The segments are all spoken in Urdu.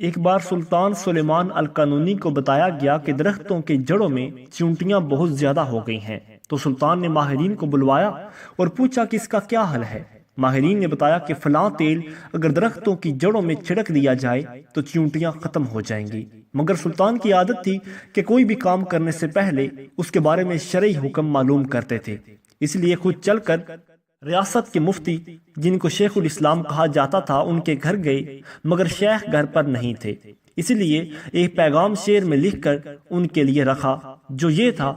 ایک بار سلطان سلیمان القانونی کو بتایا گیا کہ درختوں کے جڑوں میں چیونٹیاں بہت زیادہ ہو گئی ہیں، تو سلطان نے ماہرین کو بلوایا اور پوچھا کہ اس کا کیا حل ہے۔ ماہرین نے بتایا کہ فلاں تیل اگر درختوں کی جڑوں میں چھڑک دیا جائے تو چیونٹیاں ختم ہو جائیں گی، مگر سلطان کی عادت تھی کہ کوئی بھی کام کرنے سے پہلے اس کے بارے میں شرعی حکم معلوم کرتے تھے، اس لیے خود چل کر ریاست کے مفتی، جن کو شیخ الاسلام کہا جاتا تھا، ان کے گھر گئے، مگر شیخ گھر پر نہیں تھے، اس لیے ایک پیغام شعر میں لکھ کر ان کے لیے رکھا، جو یہ تھا: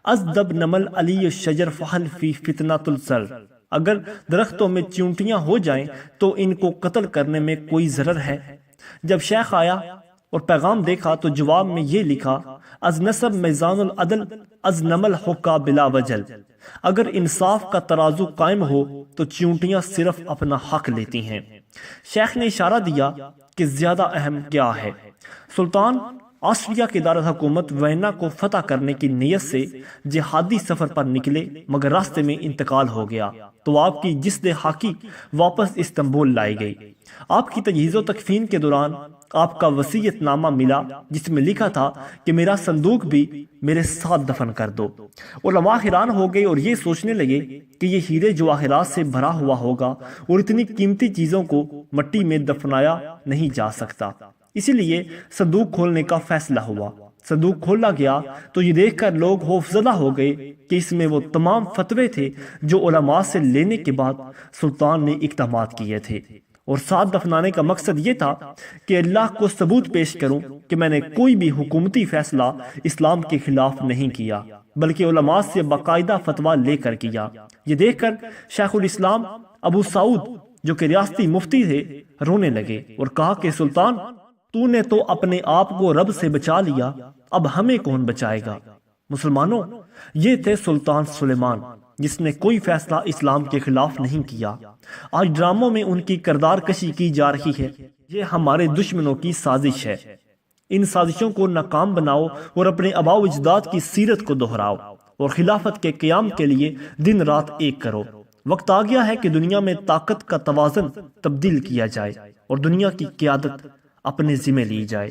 ازدب نمل علی الشجر فحل فی فتنۃ السر، اگر درختوں میں چیونٹیاں ہو جائیں تو ان کو قتل کرنے میں کوئی ضرر ہے۔ جب شیخ آیا اور پیغام دیکھا تو جواب میں یہ لکھا: از نصب میزان العدل از نمل حقا بلا وجل، اگر انصاف کا ترازو قائم ہو تو چیونٹیاں صرف اپنا حق لیتی ہیں۔ شیخ نے اشارہ دیا کہ زیادہ اہم کیا ہے۔ سلطان آسٹریا کے دارالحکومت وینا کو فتح کرنے کی نیت سے جہادی سفر پر نکلے، مگر راستے میں انتقال ہو گیا تو آپ کی جسد خاکی واپس استنبول لائی گئی۔ آپ کی تجہیز و تکفین کے دوران آپ کا وصیت نامہ ملا، جس میں لکھا تھا کہ میرا صندوق بھی میرے ساتھ دفن کر دو۔ علماء حیران ہو گئے اور یہ سوچنے لگے کہ یہ ہیرے جواہرات سے بھرا ہوا ہوگا اور اتنی قیمتی چیزوں کو مٹی میں دفنایا نہیں جا سکتا، اسی لیے صندوق کھولنے کا فیصلہ ہوا۔ صندوق کھولا گیا تو یہ دیکھ کر لوگ خوفزدہ ہو گئے کہ اس میں وہ تمام فتوے تھے جو علماء سے لینے کے بعد سلطان نے اقدامات کیے تھے، اور ساتھ دفنانے کا مقصد یہ تھا کہ اللہ کو ثبوت پیش کروں کہ میں نے کوئی بھی حکومتی فیصلہ اسلام کے خلاف نہیں کیا، بلکہ علماء سے باقاعدہ فتویٰ لے کر کیا۔ یہ دیکھ کر شیخ الاسلام ابو سعود، جو کہ ریاستی مفتی تھے، رونے لگے اور کہا کہ سلطان، تو نے تو اپنے آپ کو رب سے بچا لیا، اب ہمیں کون بچائے گا؟ مسلمانوں، یہ تھے سلطان سلیمان، جس نے کوئی فیصلہ اسلام کے خلاف نہیں کیا۔ آج ڈراموں میں ان کی کردار کشی کی جا رہی ہے، یہ ہمارے دشمنوں کی سازش ہے۔ ان سازشوں کو ناکام بناؤ اور اپنے آباء و اجداد کی سیرت کو دہراؤ اور خلافت کے قیام کے لیے دن رات ایک کرو۔ وقت آ گیا ہے کہ دنیا میں طاقت کا توازن تبدیل کیا جائے اور دنیا کی قیادت اپنے ذمہ لی جائے۔